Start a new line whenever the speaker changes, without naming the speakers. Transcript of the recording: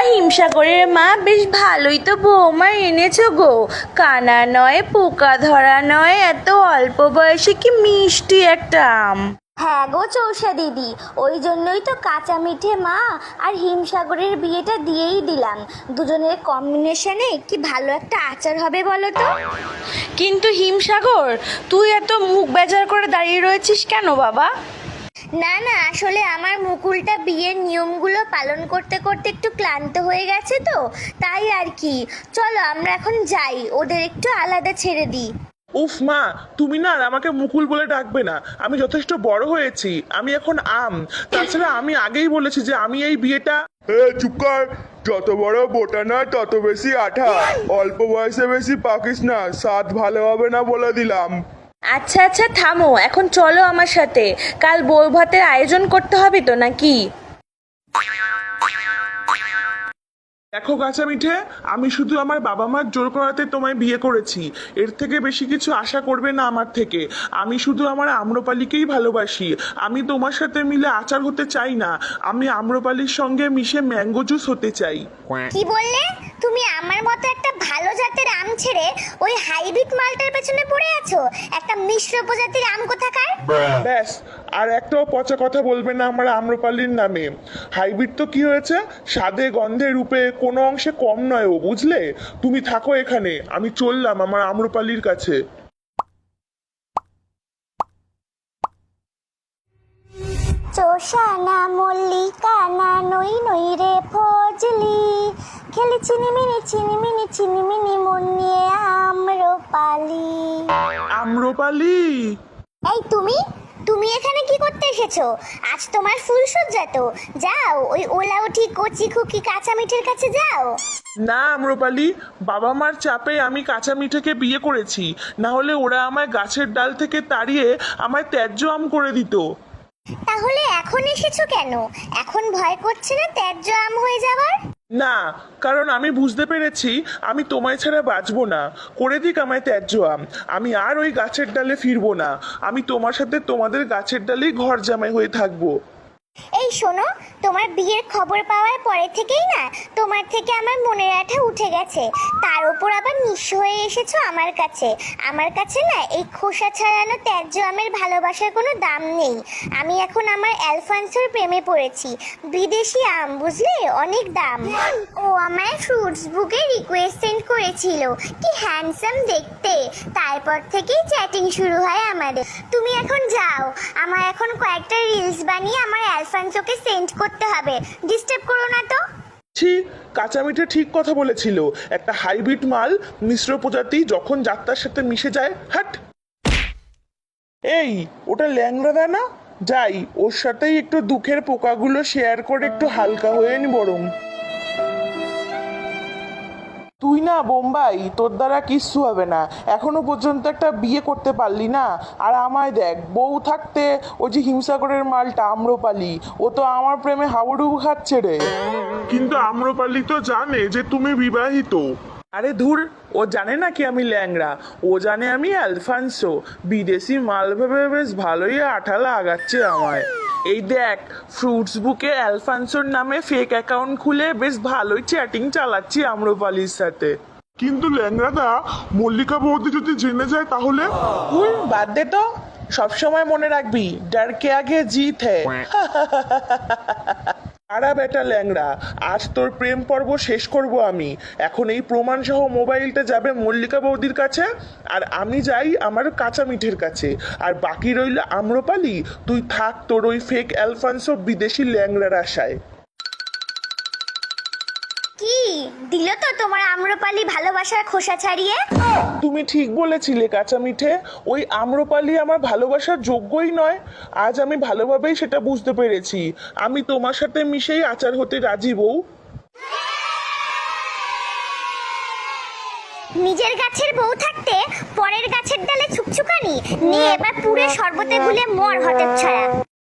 হিমসাগরের মা, বেশ ভালোই তো বৌমা এনেছো গো। কানা নয়, পোকা ধরা নয়, এত অল্প বয়সে কি মিষ্টি একটা আম।
হ্যাঁ গো চৌষা দিদি, ওই জন্যই তো কাঁচা মিঠে মা আর হিমসাগরের বিয়েটা দিয়েই দিলাম। দুজনের কম্বিনেশনে কি ভালো একটা আচার হবে বলো তো।
কিন্তু হিমসাগর, তুই এত মুখ বেজার করে দাঁড়িয়ে রয়েছিস কেন বাবা?
না না, আসলে আমার মুকুলটা বিয়ের নিয়মগুলো পালন করতে করতে একটু ক্লান্ত হয়ে গেছে তো, তাই আর কি। চলো আমরা এখন যাই, ওদের একটু আলাদা ছেড়ে দিই।
উফ মা, তুমি না আর আমাকে মুকুল বলে ডাকবে না। আমি যথেষ্ট বড় হয়েছি, আমি এখন আম। তাছাড়া আমি আগেই বলেছি যে আমি এই বিয়েটা।
চুপ কর। যত বড় বোটা না তত বেশি আঠা। অল্প বয়সে বেশি পাকিস না, স্বাদ ভালো হবে না বলে দিলাম।
আচ্ছা আচ্ছা থামো, এখন চলো আমার সাথে। কাল বউ ভাতের আয়োজন করতে হবে তো নাকি?
দেখো কাঁচা মিঠে, আমি শুধু আমার বাবা মার জোর করাতে তোমায় বিয়ে করেছি। এর থেকে বেশি কিছু আশা করবে না আমার থেকে। আমি শুধু আমার আম্রপালিকেই ভালোবাসি। আমি তোমার সাথে মিলে আচার হতে চাই না, আমি আম্রপালির সঙ্গে মিশে ম্যাঙ্গো জুস হতে চাই।
কি বললে? তুমি আমার মতো একটা ভালো জাতের আম ছেড়ে ওই হাইব্রিড মালটার পেছনে পড়ে আছো? একটা মিশ্র প্রজাতির আম কোথাকার।
ব্যাস, আর একটাও পচা কথা বলবে না আমার আম্রপালির নামে। হাইব্রিড তো কি হয়েছে, স্বাদে গন্ধে রূপে কোনো অংশে কম নয় ও, বুঝলে? তুমি থাকো এখানে, আমি চললাম আমার আম্রপালির কাছে।
চোষানা মল্লিকা না নই নই রে ফজলি, খেলি চিনিমিনি চিনিমিনি চিনিমিনি মন নিয়ে আম্রপালি।
আম্রপালি,
এই তুমি তুমি এখানে কি করতে এসেছো? আজ তোমার ফুলসজ্জা তো, যাও ওই ওলাউঠি কচি খুকি কাঁচা মিঠের কাছে যাও।
না আম্রপালি, বাবা মার চাপে আমি কাঁচা মিঠেকে বিয়ে করেছি, না হলে ওরা আমায় গাছের ডাল থেকে তাড়িয়ে আমায় ত্যায্য আম করে দিত।
তাহলে এখন এসেছো কেন? এখন ভয় করছে না ত্যায্য আম হয়ে যাবার?
না, কারণ আমি বুঝতে পেরেছি আমি তোমায় ছাড়া বাঁচবো না। করে দিক আমায় ত্যায্য আম, আমি আর ওই গাছের ডালে ফিরবো না। আমি তোমার সাথে তোমাদের গাছের ডালেই ঘর জামাই হয়ে থাকবো।
এই শোনো, তোমার বিয়ের খবর পাওয়ার পরে থেকেই না তোমার থেকে আমার মনের আঠা উঠে গেছে। তার উপর আবার নিঃস্ব হয়ে এসেছো আমার কাছে। আমার কাছে না এই খোসা ছাড়ানো ত্যায্য আমের ভালোবাসার কোনো দাম নেই। আমি এখন আমার অ্যালফান্সোর প্রেমে পড়েছি। বিদেশি আম, বুঝলে, অনেক দাম। ও আমায় ফ্রুটস বুকে রিকোয়েস্ট সেন্ড করেছিল, কি হ্যান্ডসাম দেখতে। তারপর থেকেই চ্যাটিং শুরু হয় আমাদের। তুমি এখন যাও, আমার এখন কয়েকটা রিলস বানিয়ে আমার অ্যালফান্সোকে সেন্ড করতে হবে। ডিস্টার্ব করো না তো।
ছি, কাঁচা মিঠে ঠিক কথা বলেছিল। একটা হাইব্রিড মাল, মিশ্র প্রজাতি যখন যাত্রার সাথে মিশে যায়, হাট। এই, ওটা ল্যাংড়া না? যাই, ওর সাথেই একটু দুঃখের পোকাগুলো শেয়ার করে একটু হালকা হয়ে নি বরং। তুই না বোম্বাই, তোর দ্বারা কিচ্ছু হবে না। এখনো পর্যন্ত একটা বিয়ে করতে পারলি না। আর আমায় দেখ, বউ থাকতে ওই যে হিমসাগরের মালটা আম্রপালি, ও তো আমার প্রেমে হাবুডুবু খাচ্ছে রে। কিন্তু আম্রপালি তো জানে যে তুমি বিবাহিত। আরে ধুর, ও জানে না কি আমি ল্যাংড়া, ও জানে আমি অ্যালফান্সো। বিদেশি মাল ভেবে বেশ ভালোই আঠা লাগাচ্ছে আমায়। এই দেখ, ফ্রুটস বুকে অ্যালফান্সোর নামে ফেক অ্যাকাউন্ট খুলে বেশ ভালোই চ্যাটিং চালাচ্ছি আম্রপালির সাথে। কিন্তু ল্যাংড়াদা, মল্লিকা বৌদি যদি জেনে যায় তাহলে? বাদ দে তো, সবসময় মনে রাখবি, ডর কে আগে জিত হ্যায়। আরা বেটা ল্যাংড়া, আজ তোর প্রেম পর্ব শেষ করব আমি। এখন এই প্রমাণ সহ মোবাইলটা যাবে মল্লিকা বৌদির কাছে, আর আমি যাই আমার কাঁচা মিঠের কাছে। আর বাকি রইল আম্রপালি, তুই থাক তোর ওই ফেক অ্যালফান্সো বিদেশি ল্যাংড়ার আশায়।
কি দিল তো তোমার আম্রপালি ভালোবাসার খোসা ছাড়িয়ে?
তুমি ঠিক বলেছিলে কাঁচা মিঠে, ওই আম্রপালি আমার ভালোবাসার যোগ্যই নয়। আজ আমি ভালোভাবেই সেটা বুঝতে পেরেছি। আমি তোমার সাথে মিশেই আচার হতে রাজি বউ।
নিজের গাছের বউ থাকতে পরের গাছের ডালে ছুকছুকানি নিয়ে এবার পুরে শরবতে গুলে মর হতে ছায়া।